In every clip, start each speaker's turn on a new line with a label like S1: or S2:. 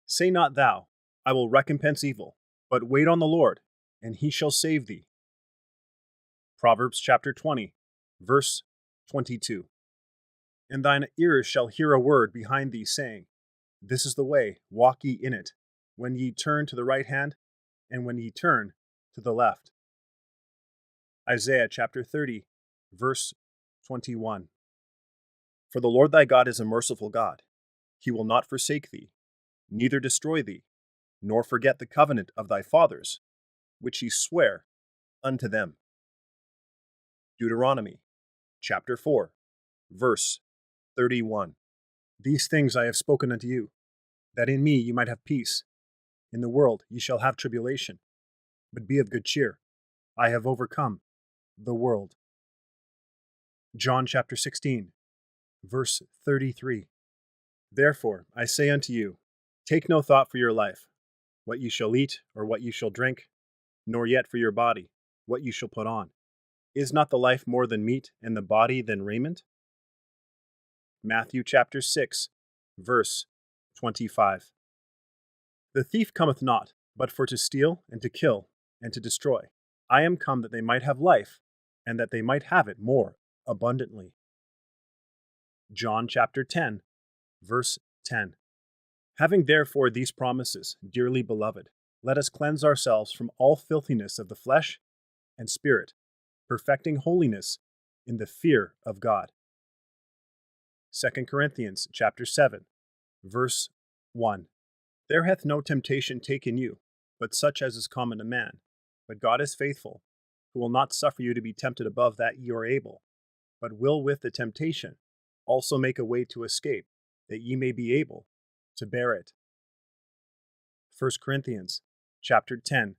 S1: Say not thou, I will recompense evil, but wait on the Lord, and he shall save thee. Proverbs chapter 20, verse 22. And thine ears shall hear a word behind thee, saying, This is the way, walk ye in it, when ye turn to the right hand, and when ye turn to the left. Isaiah chapter 30, verse 21. For the Lord thy God is a merciful God. He will not forsake thee, neither destroy thee, nor forget the covenant of thy fathers, which he sware unto them. Deuteronomy chapter 4, verse 31. These things I have spoken unto you, that in me ye might have peace. In the world ye shall have tribulation, but be of good cheer. I have overcome the world. John chapter 16, verse 33. Therefore I say unto you, take no thought for your life, what ye shall eat or what ye shall drink, nor yet for your body, what ye shall put on. Is not the life more than meat, and the body than raiment? Matthew chapter 6, verse 25. The thief cometh not, but for to steal, and to kill, and to destroy. I am come that they might have life, and that they might have it more abundantly. John chapter 10, verse 10. Having therefore these promises, dearly beloved, let us cleanse ourselves from all filthiness of the flesh and spirit, perfecting holiness in the fear of God. 2 Corinthians chapter 7, verse 1. There hath no temptation taken you, but such as is common to man. But God is faithful, who will not suffer you to be tempted above that ye are able, but will with the temptation also make a way to escape, that ye may be able to bear it. 1 Corinthians chapter 10,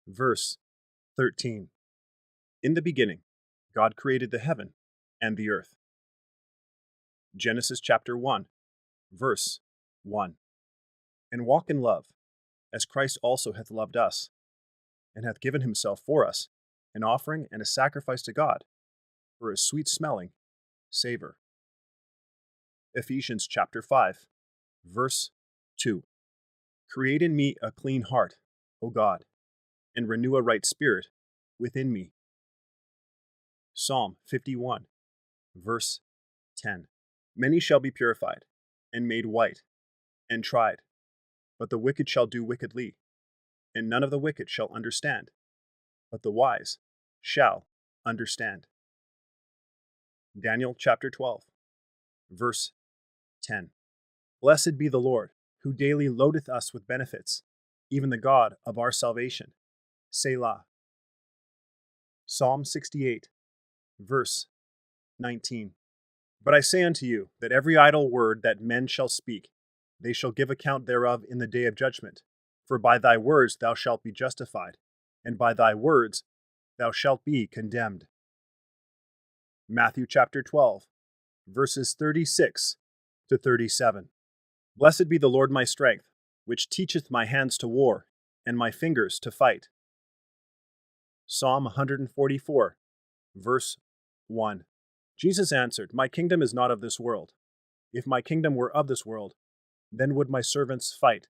S1: verse 13. In the beginning, God created the heaven and the earth. Genesis chapter 1, verse 1. And walk in love, as Christ also hath loved us, and hath given himself for us, an offering and a sacrifice to God, for a sweet-smelling savor. Ephesians chapter 5, verse 2. Create in me a clean heart, O God, and renew a right spirit within me. Psalm 51, verse 10. Many shall be purified, and made white, and tried, but the wicked shall do wickedly, and none of the wicked shall understand, but the wise shall understand. Daniel chapter 12, verse 10. Blessed be the Lord, who daily loadeth us with benefits, even the God of our salvation. Selah. Psalm 68, verse 19. But I say unto you, that every idle word that men shall speak, they shall give account thereof in the day of judgment. For by thy words thou shalt be justified, and by thy words thou shalt be condemned. Matthew chapter 12, verses 36 to 37. Blessed be the Lord my strength, which teacheth my hands to war, and my fingers to fight. Psalm 144, verse 1. Jesus answered, My kingdom is not of this world. If my kingdom were of this world, then would my servants fight,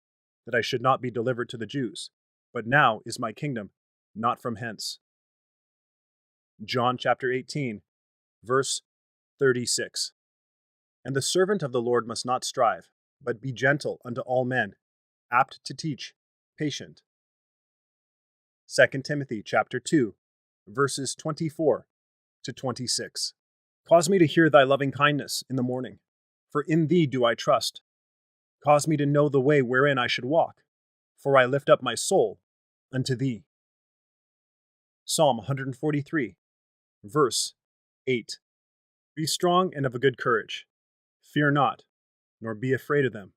S1: that I should not be delivered to the Jews. But now is my kingdom not from hence. John chapter 18, verse 36. And the servant of the Lord must not strive, but be gentle unto all men, apt to teach, patient. 2 Timothy chapter 2, verses 24 to 26. Cause me to hear thy loving kindness in the morning, for in thee do I trust. Cause me to know the way wherein I should walk, for I lift up my soul unto thee. Psalm 143, verse 8. Be strong and of a good courage. Fear not, nor be afraid of them.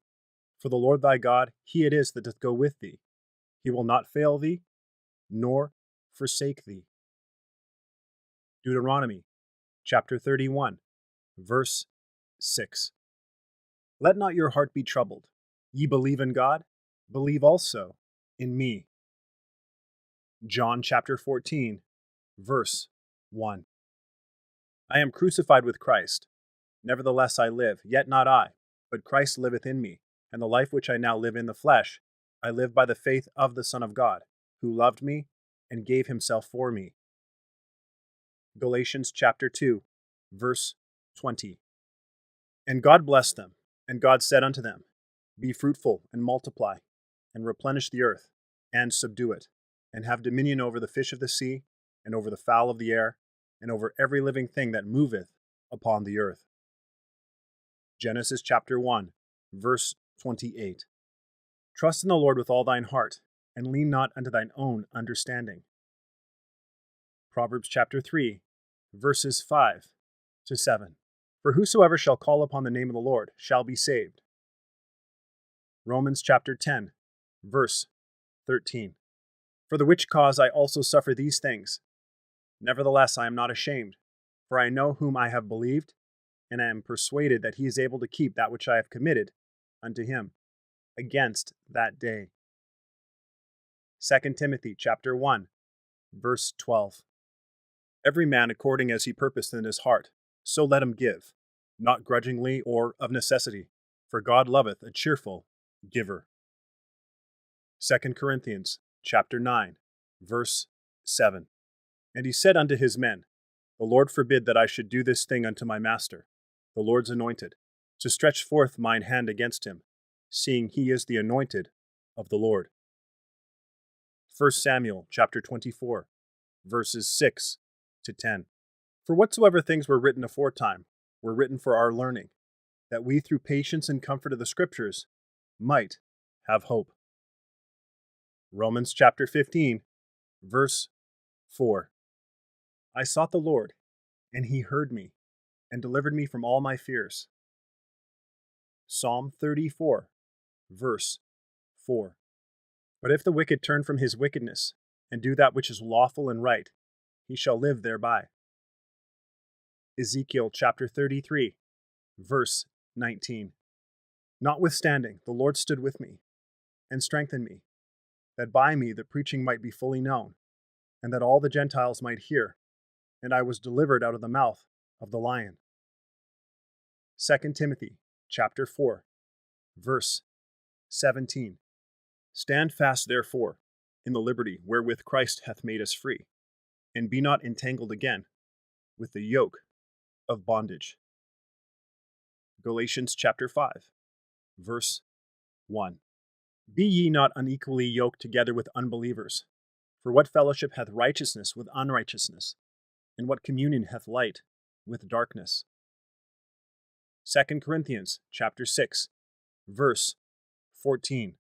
S1: For the Lord thy God, he it is that doth go with thee. He will not fail thee, nor forsake thee. Deuteronomy chapter 31, verse 6. Let not your heart be troubled. Ye believe in God, believe also in me. John chapter 14, verse 1. I am crucified with Christ. Nevertheless I live, yet not I, but Christ liveth in me. and the life which I now live in the flesh, I live by the faith of the Son of God, who loved me and gave himself for me. Galatians chapter 2, verse 20. And God blessed them, and God said unto them, Be fruitful and multiply, and replenish the earth, and subdue it, and have dominion over the fish of the sea, and over the fowl of the air, and over every living thing that moveth upon the earth. Genesis chapter 1, verse 28. Trust in the Lord with all thine heart, and lean not unto thine own understanding. Proverbs chapter 3, verses 5 to 7. For whosoever shall call upon the name of the Lord shall be saved. Romans chapter 10, verse 13. For the which cause I also suffer these things. Nevertheless I am not ashamed, for I know whom I have believed, and I am persuaded that he is able to keep that which I have committed unto him against that day. 2 Timothy chapter 1, verse 12. Every man according as he purposed in his heart, so let him give, not grudgingly or of necessity, for God loveth a cheerful giver. 2 Corinthians chapter 9, verse 7. And he said unto his men, The Lord forbid that I should do this thing unto my master, the Lord's anointed, to stretch forth mine hand against him, seeing he is the anointed of the Lord. 1 Samuel chapter 24, verses 6 to 10. For whatsoever things were written aforetime were written for our learning, that we through patience and comfort of the Scriptures might have hope. Romans chapter 15, verse 4. I sought the Lord, and he heard me, and delivered me from all my fears. Psalm 34, verse 4. But if the wicked turn from his wickedness, and do that which is lawful and right, he shall live thereby. Ezekiel chapter 33, verse 19. Notwithstanding, the Lord stood with me, and strengthened me, that by me the preaching might be fully known, and that all the Gentiles might hear, and I was delivered out of the mouth of the lion. 2 Timothy chapter 4, verse 17. Stand fast, therefore, in the liberty wherewith Christ hath made us free, and be not entangled again with the yoke of bondage. Galatians chapter 5, verse 1. Be ye not unequally yoked together with unbelievers. For what fellowship hath righteousness with unrighteousness? And what communion hath light with darkness? 2 Corinthians chapter 6, verse 14.